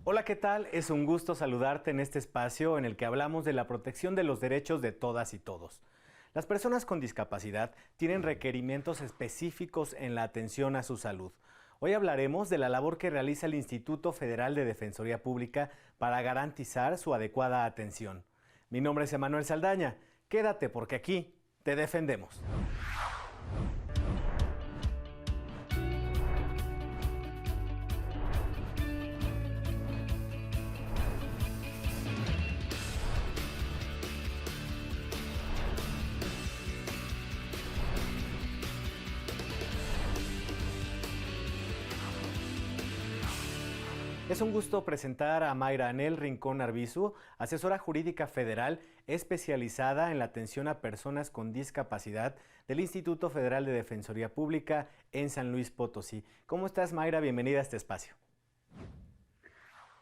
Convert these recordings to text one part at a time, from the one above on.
Hola, ¿qué tal? Es un gusto saludarte en este espacio en el que hablamos de la protección de los derechos de todas y todos. Las personas con discapacidad tienen requerimientos específicos en la atención a su salud. Hoy hablaremos de la labor que realiza el Instituto Federal de Defensoría Pública para garantizar su adecuada atención. Mi nombre es Emanuel Saldaña. Quédate porque aquí te defendemos. Es un gusto presentar a Mayra Anel Rincón Arbizu, asesora jurídica federal especializada en la atención a personas con discapacidad del Instituto Federal de Defensoría Pública en San Luis Potosí. ¿Cómo estás, Mayra? Bienvenida a este espacio.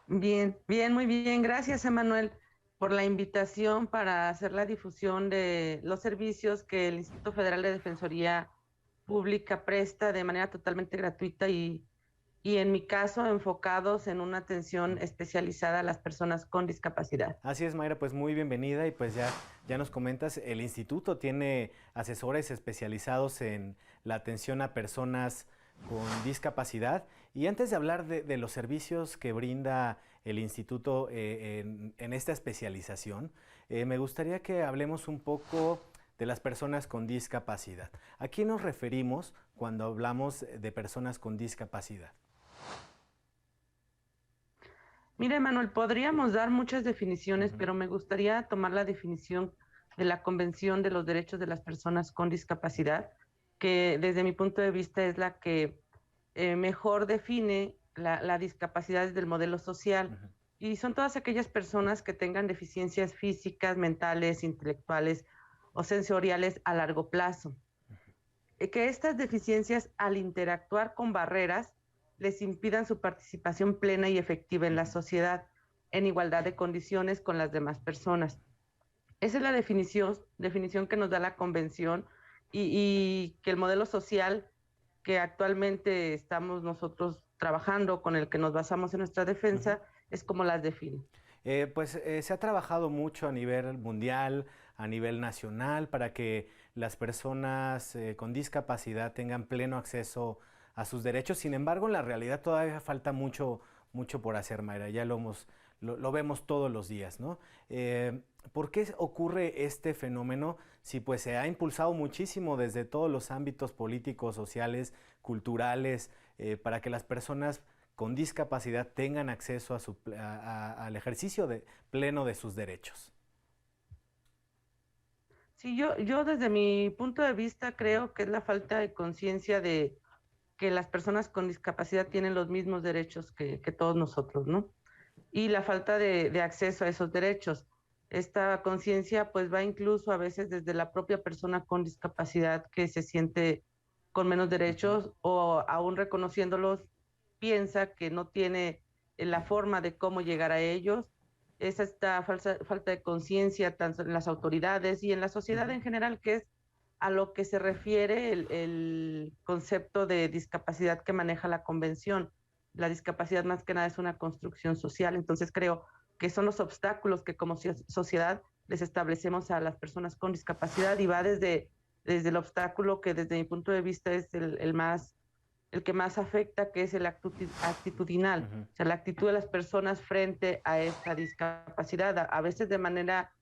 Bien, bien, muy bien. Gracias, Emanuel, por la invitación para hacer la difusión de los servicios que el Instituto Federal de Defensoría Pública presta de manera totalmente gratuita y en mi caso enfocados en una atención especializada a las personas con discapacidad. Así es, Mayra, pues muy bienvenida y pues ya nos comentas, el instituto tiene asesores especializados en la atención a personas con discapacidad. Y antes de hablar de los servicios que brinda el instituto en esta especialización, me gustaría que hablemos un poco de las personas con discapacidad. ¿A quién nos referimos cuando hablamos de personas con discapacidad? Mire, Manuel, podríamos dar muchas definiciones, pero me gustaría tomar la definición de la Convención de los Derechos de las Personas con Discapacidad, que desde mi punto de vista es la que mejor define la discapacidad desde el modelo social. Y son todas aquellas personas que tengan deficiencias físicas, mentales, intelectuales o sensoriales a largo plazo. Que estas deficiencias, al interactuar con barreras, les impidan su participación plena y efectiva en la sociedad, en igualdad de condiciones con las demás personas. Esa es la definición que nos da la convención y que el modelo social que actualmente estamos nosotros trabajando, con el que nos basamos en nuestra defensa, es como las define. Se ha trabajado mucho a nivel mundial, a nivel nacional, para que las personas con discapacidad tengan pleno acceso a sus derechos. Sin embargo, en la realidad todavía falta mucho por hacer, Mayra. Ya lo vemos todos los días, ¿no? ¿Por qué ocurre este fenómeno si pues se ha impulsado muchísimo desde todos los ámbitos políticos, sociales, culturales, para que las personas con discapacidad tengan acceso al ejercicio pleno de sus derechos? Sí, yo desde mi punto de vista creo que es la falta de conciencia de que las personas con discapacidad tienen los mismos derechos que todos nosotros, ¿no? Y la falta de acceso a esos derechos. Esta conciencia pues va incluso a veces desde la propia persona con discapacidad que se siente con menos derechos o aún reconociéndolos piensa que no tiene la forma de cómo llegar a ellos. Es esta falta de conciencia tanto en las autoridades y en la sociedad en general, que es a lo que se refiere el concepto de discapacidad que maneja la convención. La discapacidad más que nada es una construcción social, entonces creo que son los obstáculos que como sociedad les establecemos a las personas con discapacidad y va desde el obstáculo que desde mi punto de vista es el que más afecta, que es el actitudinal, o sea, la actitud de las personas frente a esta discapacidad, a veces de manera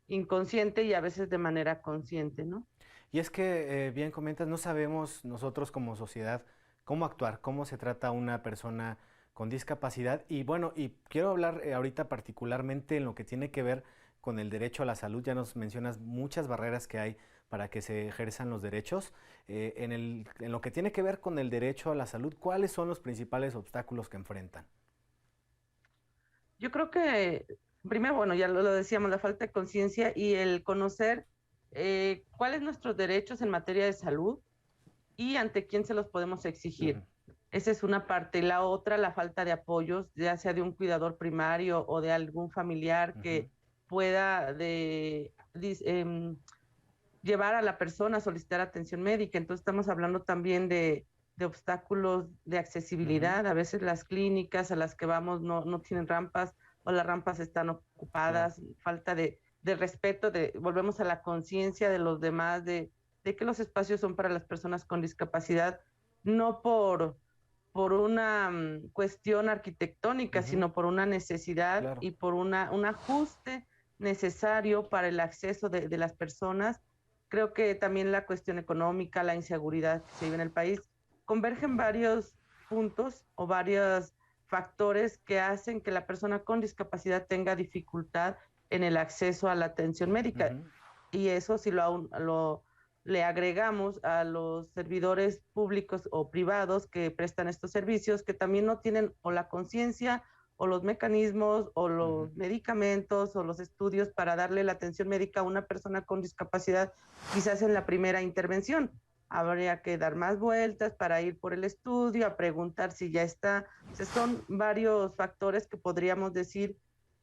inconsciente y a veces de manera consciente, ¿no? Y es que, bien comentas, no sabemos nosotros como sociedad cómo actuar, cómo se trata a una persona con discapacidad. Y bueno, y quiero hablar ahorita particularmente en lo que tiene que ver con el derecho a la salud. Ya nos mencionas muchas barreras que hay para que se ejerzan los derechos. En lo que tiene que ver con el derecho a la salud, ¿cuáles son los principales obstáculos que enfrentan? Yo creo que, primero, bueno, ya lo decíamos, la falta de conciencia y el conocer cuáles son nuestros derechos en materia de salud y ante quién se los podemos exigir. Esa es una parte. La otra, la falta de apoyos, ya sea de un cuidador primario o de algún familiar que pueda llevar a la persona a solicitar atención médica. Entonces estamos hablando también de obstáculos de accesibilidad. A veces las clínicas a las que vamos no tienen rampas o las rampas están ocupadas, Claro. falta de respeto, volvemos a la conciencia de los demás, de que los espacios son para las personas con discapacidad, no por una cuestión arquitectónica, Ujú. sino por una necesidad Claro. y por un ajuste necesario para el acceso de las personas. Creo que también la cuestión económica, la inseguridad que se vive en el país, convergen varios puntos o varios factores que hacen que la persona con discapacidad tenga dificultad en el acceso a la atención médica. Ujú. Y eso si le agregamos a los servidores públicos o privados que prestan estos servicios, que también no tienen o la conciencia o los mecanismos o Ujú. los medicamentos o los estudios para darle la atención médica a una persona con discapacidad, quizás en la primera intervención. Habría que dar más vueltas para ir por el estudio, a preguntar si ya está. O sea, son varios factores que podríamos decir,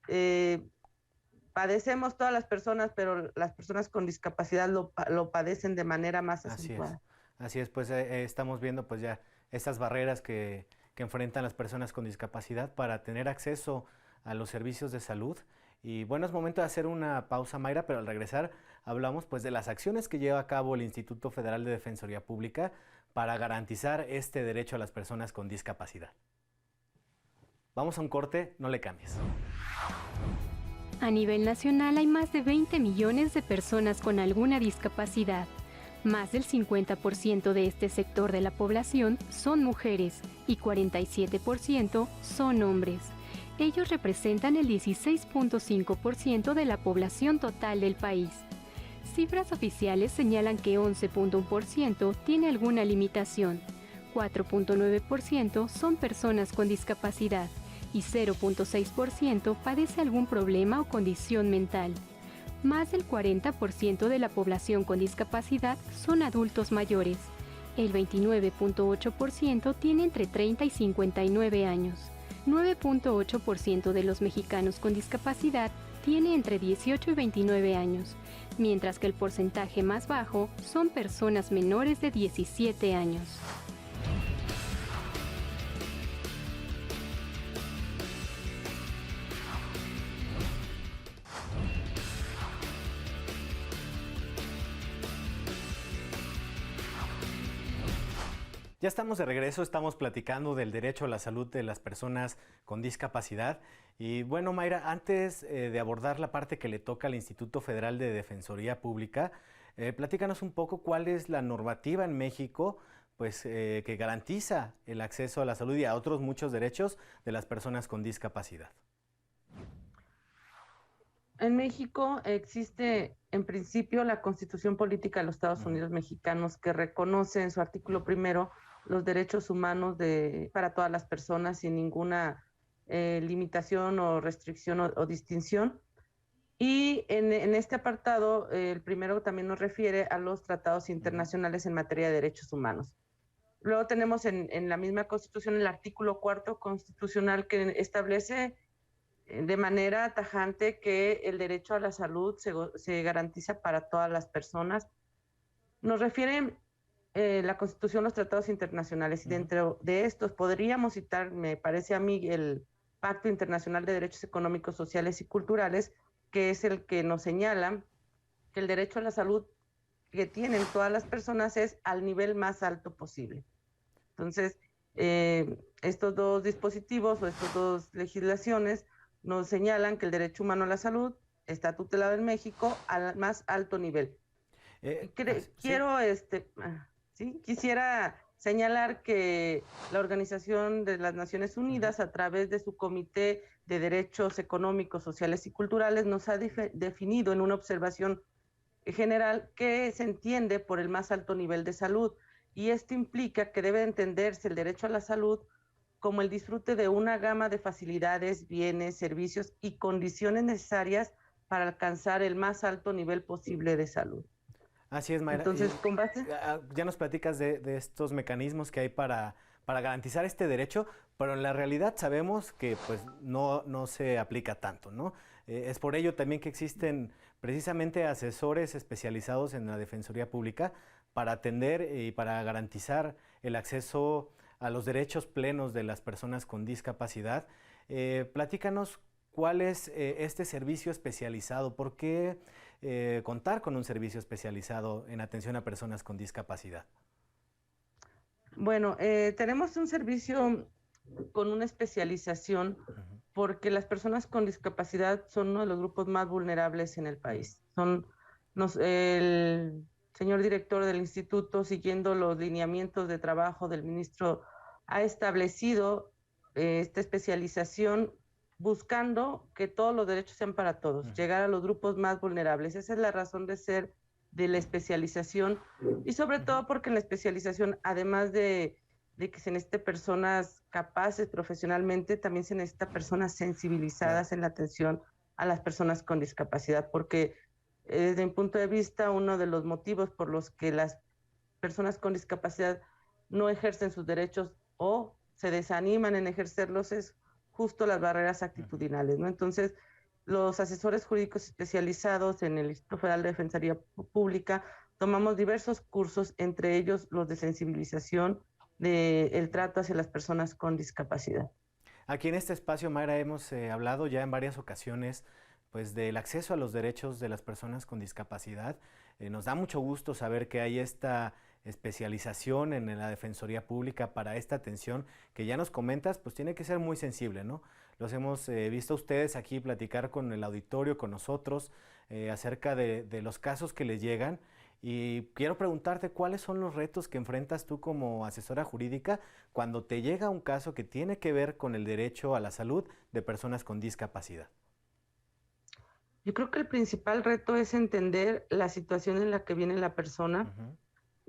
eh, padecemos todas las personas, pero las personas con discapacidad lo padecen de manera más Así es, acentuada. así es, pues estamos viendo pues ya estas barreras que enfrentan las personas con discapacidad para tener acceso a los servicios de salud. Y bueno, es momento de hacer una pausa, Mayra, pero al regresar hablamos pues de las acciones que lleva a cabo el Instituto Federal de Defensoría Pública para garantizar este derecho a las personas con discapacidad. Vamos a un corte, no le cambies. A nivel nacional hay más de 20 millones de personas con alguna discapacidad. Más del 50% de este sector de la población son mujeres y 47% son hombres. Ellos representan el 16.5% de la población total del país. Cifras oficiales señalan que 11.1% tiene alguna limitación, 4.9% son personas con discapacidad y 0.6% padece algún problema o condición mental. Más del 40% de la población con discapacidad son adultos mayores. El 29.8% tiene entre 30 y 59 años. 9.8% de los mexicanos con discapacidad tiene entre 18 y 29 años, mientras que el porcentaje más bajo son personas menores de 17 años. Ya estamos de regreso, estamos platicando del derecho a la salud de las personas con discapacidad. Y bueno, Mayra, antes de abordar la parte que le toca al Instituto Federal de Defensoría Pública, platícanos un poco cuál es la normativa en México pues, que garantiza el acceso a la salud y a otros muchos derechos de las personas con discapacidad. En México existe, en principio, la Constitución Política de los Estados Ujú. Unidos Mexicanos, que reconoce en su artículo primero los derechos humanos para todas las personas sin ninguna limitación o restricción o distinción. Y en este apartado, el primero también nos refiere a los tratados Ujú. internacionales en materia de derechos humanos. Luego tenemos en la misma Constitución el artículo cuarto constitucional que establece de manera tajante que el derecho a la salud se garantiza para todas las personas. Nos refieren la Constitución, los tratados internacionales, y Ujú. dentro de estos podríamos citar, me parece a mí, el Pacto Internacional de Derechos Económicos, Sociales y Culturales, que es el que nos señala que el derecho a la salud que tienen todas las personas es al nivel más alto posible. Entonces, estos dos dispositivos o estas dos legislaciones nos señalan que el derecho humano a la salud está tutelado en México al más alto nivel. Sí. ¿Sí? Quisiera señalar que la Organización de las Naciones Ujú. Unidas, a través de su Comité de Derechos Económicos, Sociales y Culturales, nos ha definido en una observación general que se entiende por el más alto nivel de salud. Y esto implica que debe entenderse el derecho a la salud como el disfrute de una gama de facilidades, bienes, servicios y condiciones necesarias para alcanzar el más alto nivel posible de salud. Así es, Mayra. Entonces, con base... Ya nos platicas de estos mecanismos que hay para garantizar este derecho, pero en la realidad sabemos que pues, no se aplica tanto, ¿no? Es por ello también que existen precisamente asesores especializados en la Defensoría Pública para atender y para garantizar el acceso a los derechos plenos de las personas con discapacidad. Platícanos cuál es este servicio especializado, por qué contar con un servicio especializado en atención a personas con discapacidad. Bueno, tenemos un servicio con una especialización porque las personas con discapacidad son uno de los grupos más vulnerables en el país. El señor director del instituto, siguiendo los lineamientos de trabajo del ministro, ha establecido esta especialización buscando que todos los derechos sean para todos, llegar a los grupos más vulnerables. Esa es la razón de ser de la especialización, y sobre todo porque en la especialización, además de que se necesite personas capaces profesionalmente, también se necesita personas sensibilizadas en la atención a las personas con discapacidad, porque desde mi punto de vista, uno de los motivos por los que las personas con discapacidad no ejercen sus derechos o se desaniman en ejercerlos es justo las barreras actitudinales, ¿no? Entonces, los asesores jurídicos especializados en el Instituto Federal de Defensoría Pública tomamos diversos cursos, entre ellos los de sensibilización del trato hacia las personas con discapacidad. Aquí en este espacio, Mayra, hemos hablado ya en varias ocasiones pues, del acceso a los derechos de las personas con discapacidad. Nos da mucho gusto saber que hay esta especialización en la Defensoría Pública para esta atención que ya nos comentas, pues tiene que ser muy sensible, ¿no? Los hemos visto a ustedes aquí platicar con el auditorio, con nosotros, acerca de los casos que les llegan, y quiero preguntarte cuáles son los retos que enfrentas tú como asesora jurídica cuando te llega un caso que tiene que ver con el derecho a la salud de personas con discapacidad. Yo creo que el principal reto es entender la situación en la que viene la persona,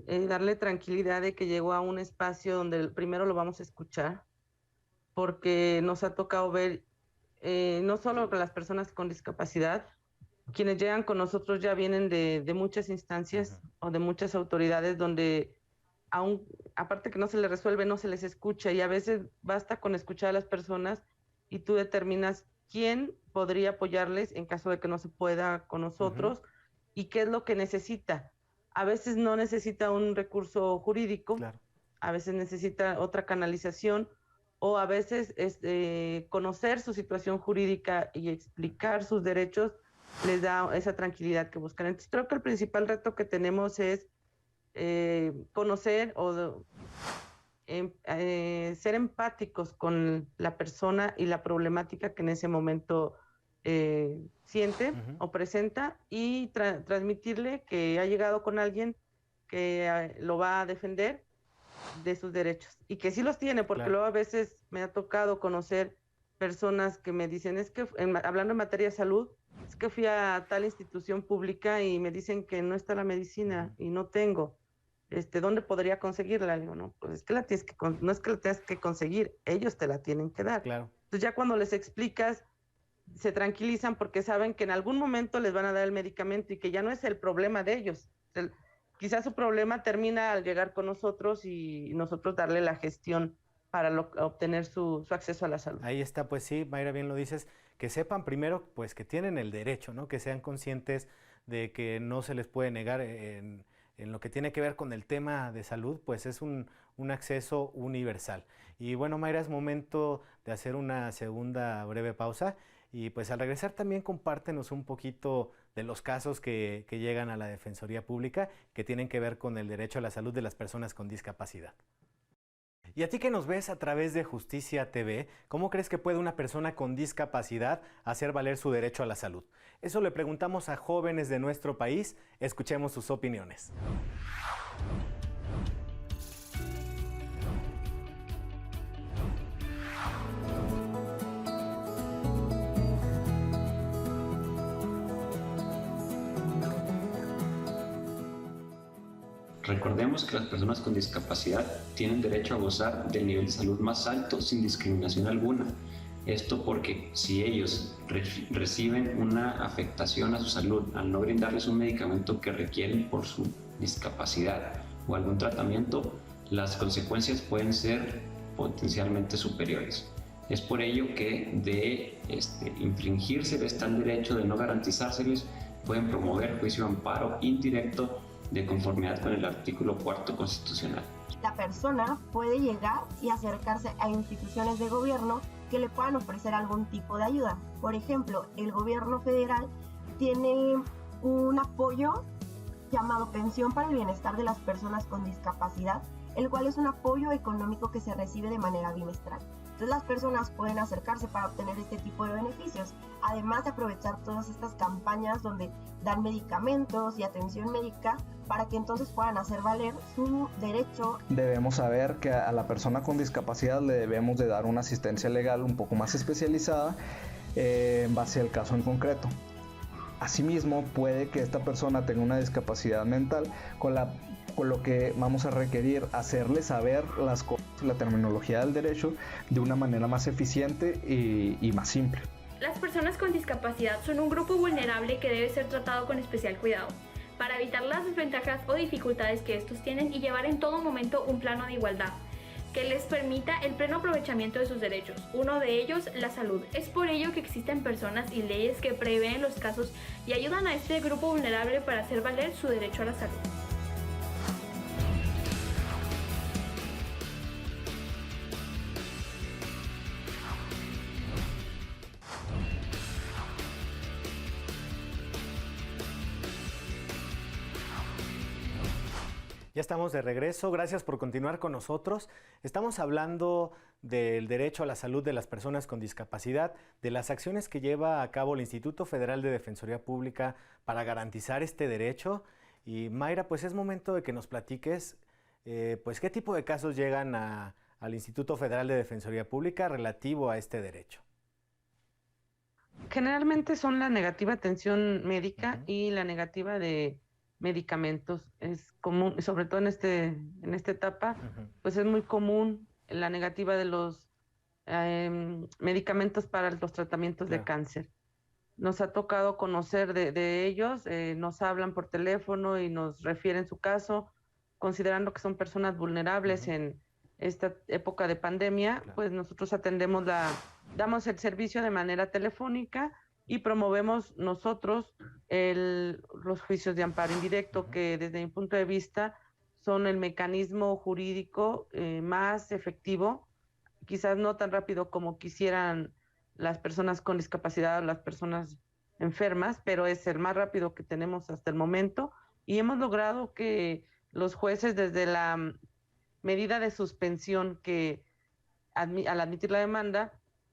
darle tranquilidad de que llegó a un espacio donde primero lo vamos a escuchar, porque nos ha tocado ver no solo con las personas con discapacidad, quienes llegan con nosotros ya vienen de muchas instancias o de muchas autoridades donde aún, aparte que no se les resuelve, no se les escucha, y a veces basta con escuchar a las personas y tú determinas quién podría apoyarles en caso de que no se pueda con nosotros y qué es lo que necesita. A veces no necesita un recurso jurídico, a veces necesita otra canalización, o a veces conocer su situación jurídica y explicar sus derechos les da esa tranquilidad que buscan. Entonces creo que el principal reto que tenemos es conocer o ser empáticos con la persona y la problemática que en ese momento siente o presenta, y transmitirle que ha llegado con alguien que lo va a defender de sus derechos y que sí los tiene, porque luego a veces me ha tocado conocer personas que me dicen, es que hablando en materia de salud, es que fui a tal institución pública y me dicen que no está la medicina y no tengo. ¿Dónde podría conseguirla? Le digo, no, pues es que la tienes que no es que la tengas que conseguir, ellos te la tienen que dar. Entonces ya cuando les explicas, se tranquilizan porque saben que en algún momento les van a dar el medicamento y que ya no es el problema de ellos. Quizás su problema termina al llegar con nosotros y nosotros darle la gestión para obtener su acceso a la salud. Ahí está, pues sí, Mayra, bien lo dices, que sepan primero pues que tienen el derecho, ¿no? Que sean conscientes de que no se les puede negar en lo que tiene que ver con el tema de salud, pues es un acceso universal. Y bueno, Mayra, es momento de hacer una segunda breve pausa, y pues al regresar también compártenos un poquito de los casos que llegan a la Defensoría Pública que tienen que ver con el derecho a la salud de las personas con discapacidad. Y a ti que nos ves a través de Justicia TV, ¿cómo crees que puede una persona con discapacidad hacer valer su derecho a la salud? Eso le preguntamos a jóvenes de nuestro país. Escuchemos sus opiniones. Recordemos que las personas con discapacidad tienen derecho a gozar del nivel de salud más alto sin discriminación alguna. Esto porque si ellos reciben una afectación a su salud al no brindarles un medicamento que requieren por su discapacidad o algún tratamiento, las consecuencias pueden ser potencialmente superiores. Es por ello que de infringírseles tal derecho, de no garantizárseles, pueden promover juicio de amparo indirecto de conformidad con el artículo 4 constitucional. La persona puede llegar y acercarse a instituciones de gobierno que le puedan ofrecer algún tipo de ayuda. Por ejemplo, el gobierno federal tiene un apoyo llamado Pensión para el Bienestar de las Personas con Discapacidad, el cual es un apoyo económico que se recibe de manera bimestral. Entonces las personas pueden acercarse para obtener este tipo de beneficios, además de aprovechar todas estas campañas donde dan medicamentos y atención médica para que entonces puedan hacer valer su derecho. Debemos saber que a la persona con discapacidad le debemos de dar una asistencia legal un poco más especializada en base al caso en concreto. Asimismo, puede que esta persona tenga una discapacidad mental con lo que vamos a requerir hacerle saber las cosas, la terminología del derecho de una manera más eficiente y más simple. Las personas con discapacidad son un grupo vulnerable que debe ser tratado con especial cuidado para evitar las desventajas o dificultades que estos tienen y llevar en todo momento un plano de igualdad que les permita el pleno aprovechamiento de sus derechos, uno de ellos la salud. Es por ello que existen personas y leyes que prevén los casos y ayudan a este grupo vulnerable para hacer valer su derecho a la salud. Ya estamos de regreso, gracias por continuar con nosotros. Estamos hablando del derecho a la salud de las personas con discapacidad, de las acciones que lleva a cabo el Instituto Federal de Defensoría Pública para garantizar este derecho. Y Mayra, pues es momento de que nos platiques, pues qué tipo de casos llegan al Instituto Federal de Defensoría Pública relativo a este derecho. Generalmente son la negativa atención médica y la negativa de medicamentos. Es común, sobre todo en esta etapa, pues es muy común la negativa de los medicamentos para los tratamientos de cáncer. Nos ha tocado conocer de ellos, nos hablan por teléfono y nos refieren su caso, considerando que son personas vulnerables en esta época de pandemia, pues nosotros damos el servicio de manera telefónica y promovemos nosotros los juicios de amparo indirecto, que desde mi punto de vista son el mecanismo jurídico más efectivo, quizás no tan rápido como quisieran las personas con discapacidad o las personas enfermas, pero es el más rápido que tenemos hasta el momento, y hemos logrado que los jueces, desde la medida de suspensión que al admitir la demanda,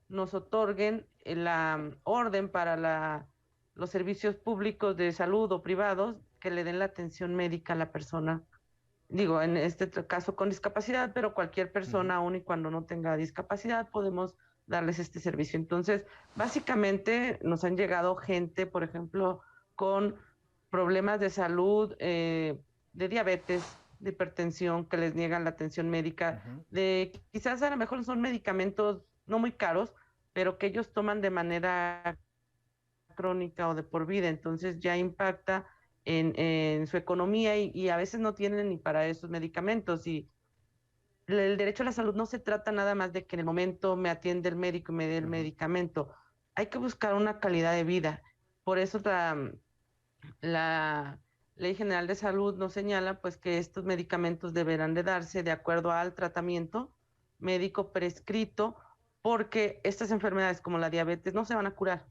nos otorguen la orden para los servicios públicos de salud o privados que le den la atención médica a la persona. Digo, en este caso con discapacidad, pero cualquier persona, aun y cuando no tenga discapacidad, podemos darles este servicio. Entonces, básicamente nos han llegado gente, por ejemplo, con problemas de salud, de diabetes, de hipertensión, que les niegan la atención médica, quizás a lo mejor son medicamentos no muy caros, pero que ellos toman de manera crónica o de por vida, entonces ya impacta en su economía y a veces no tienen ni para esos medicamentos. Y el derecho a la salud no se trata nada más de que en el momento me atiende el médico y me dé el medicamento. Hay que buscar una calidad de vida. Por eso la Ley General de Salud nos señala pues que estos medicamentos deberán de darse de acuerdo al tratamiento médico prescrito, porque estas enfermedades como la diabetes no se van a curar,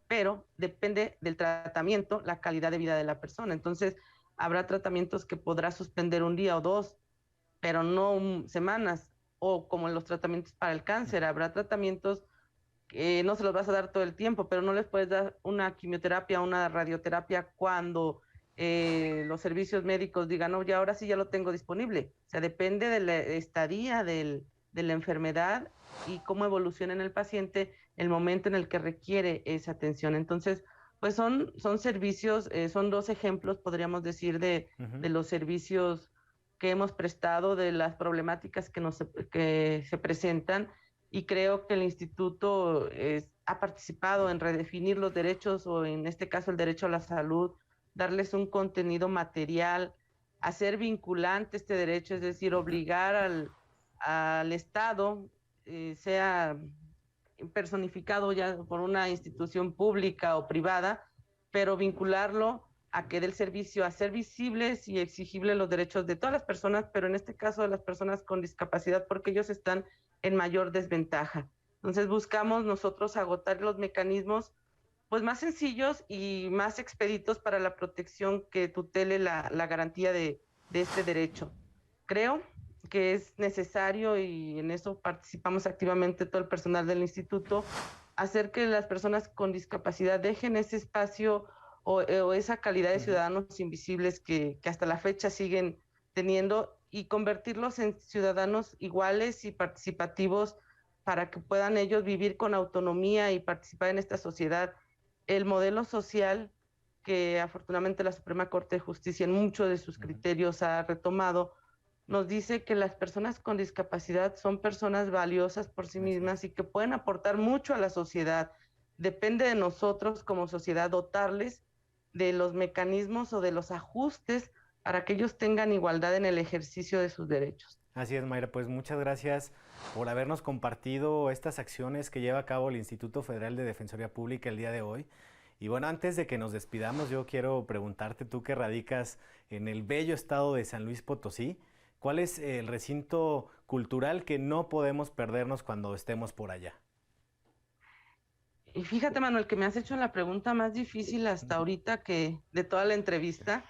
pero depende del tratamiento, la calidad de vida de la persona. Entonces, habrá tratamientos que podrá suspender un día o dos, pero no semanas, o como en los tratamientos para el cáncer, habrá tratamientos que no se los vas a dar todo el tiempo, pero no les puedes dar una quimioterapia, una radioterapia cuando los servicios médicos digan, no, ya ahora sí ya lo tengo disponible. O sea, depende de la estadía de la enfermedad y cómo evoluciona en el paciente el momento en el que requiere esa atención. Entonces, pues son servicios, son dos ejemplos, podríamos decir, de los servicios que hemos prestado, de las problemáticas que se presentan, y creo que el instituto ha participado en redefinir los derechos, o en este caso el derecho a la salud, darles un contenido material, hacer vinculante este derecho, es decir, obligar al Estado, sea personificado ya por una institución pública o privada, pero vincularlo a que dé el servicio, a ser visibles y exigibles los derechos de todas las personas, pero en este caso de las personas con discapacidad, porque ellos están en mayor desventaja. Entonces buscamos nosotros agotar los mecanismos pues más sencillos y más expeditos para la protección que tutele la garantía de este derecho. Creo que es necesario, y en eso participamos activamente todo el personal del instituto, hacer que las personas con discapacidad dejen ese espacio o esa calidad de ciudadanos invisibles que hasta la fecha siguen teniendo, y convertirlos en ciudadanos iguales y participativos para que puedan ellos vivir con autonomía y participar en esta sociedad. El modelo social que afortunadamente la Suprema Corte de Justicia en muchos de sus criterios ha retomado, nos dice que las personas con discapacidad son personas valiosas por sí mismas y que pueden aportar mucho a la sociedad. Depende de nosotros como sociedad dotarles de los mecanismos o de los ajustes para que ellos tengan igualdad en el ejercicio de sus derechos. Así es, Mayra, pues muchas gracias por habernos compartido estas acciones que lleva a cabo el Instituto Federal de Defensoría Pública el día de hoy. Y bueno, antes de que nos despidamos, yo quiero preguntarte, tú que radicas en el bello estado de San Luis Potosí, ¿cuál es el recinto cultural que no podemos perdernos cuando estemos por allá? Y fíjate, Manuel, que me has hecho la pregunta más difícil hasta ahorita que de toda la entrevista.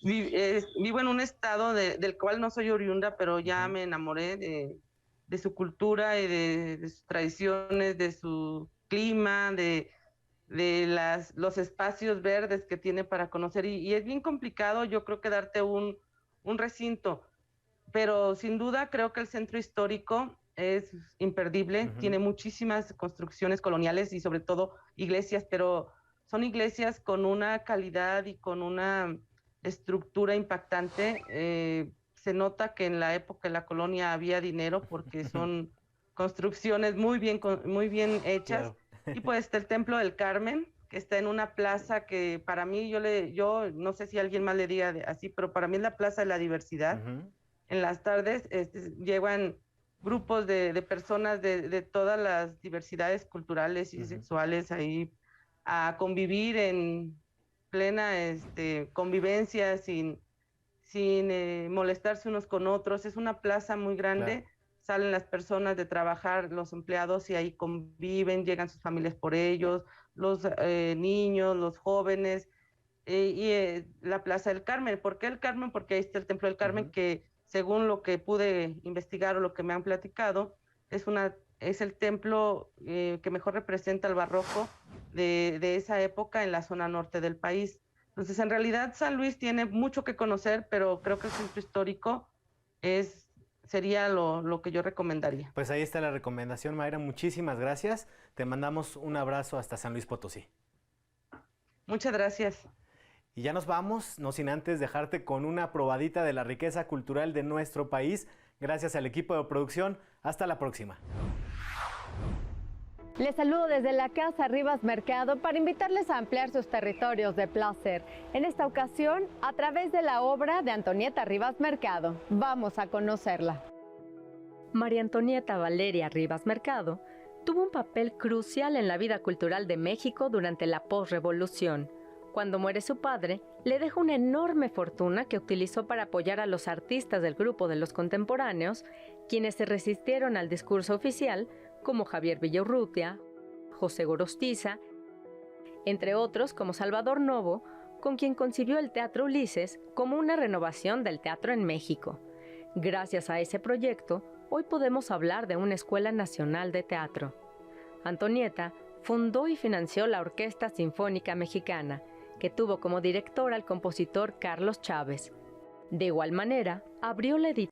Vivo en un estado del cual no soy oriunda, pero ya me enamoré de su cultura y de sus tradiciones, de su clima, de los espacios verdes que tiene para conocer. Y es bien complicado, yo creo, que darte un recinto, pero sin duda creo que el centro histórico es imperdible, tiene muchísimas construcciones coloniales y sobre todo iglesias, pero son iglesias con una calidad y con una estructura impactante. Se nota que en la época de la colonia había dinero porque son construcciones muy bien hechas. Claro. Y pues está el Templo del Carmen, que está en una plaza que para mí, yo no sé si alguien más le diga así, pero para mí es la Plaza de la Diversidad. En las tardes llegan grupos de personas de todas las diversidades culturales y sexuales ahí a convivir en plena convivencia, sin molestarse unos con otros. Es una plaza muy grande. Claro. Salen las personas de trabajar, los empleados, y ahí conviven, llegan sus familias por ellos, los niños, los jóvenes, la Plaza del Carmen. ¿Por qué el Carmen? Porque ahí está el Templo del Carmen, que según lo que pude investigar o lo que me han platicado, es el templo que mejor representa el barroco de esa época en la zona norte del país. Entonces, en realidad, San Luis tiene mucho que conocer, pero creo que el centro histórico sería lo que yo recomendaría. Pues ahí está la recomendación, Mayra. Muchísimas gracias. Te mandamos un abrazo hasta San Luis Potosí. Muchas gracias. Y ya nos vamos, no sin antes dejarte con una probadita de la riqueza cultural de nuestro país. Gracias al equipo de producción. Hasta la próxima. Les saludo desde la Casa Rivas Mercado para invitarles a ampliar sus territorios de placer. En esta ocasión, a través de la obra de Antonieta Rivas Mercado. Vamos a conocerla. María Antonieta Valeria Rivas Mercado tuvo un papel crucial en la vida cultural de México durante la posrevolución. Cuando muere su padre, le deja una enorme fortuna que utilizó para apoyar a los artistas del grupo de los contemporáneos, quienes se resistieron al discurso oficial, como Javier Villaurrutia, José Gorostiza, entre otros como Salvador Novo, con quien concibió el Teatro Ulises como una renovación del teatro en México. Gracias a ese proyecto, hoy podemos hablar de una Escuela Nacional de Teatro. Antonieta fundó y financió la Orquesta Sinfónica Mexicana, que tuvo como director al compositor Carlos Chávez. De igual manera, abrió la editorial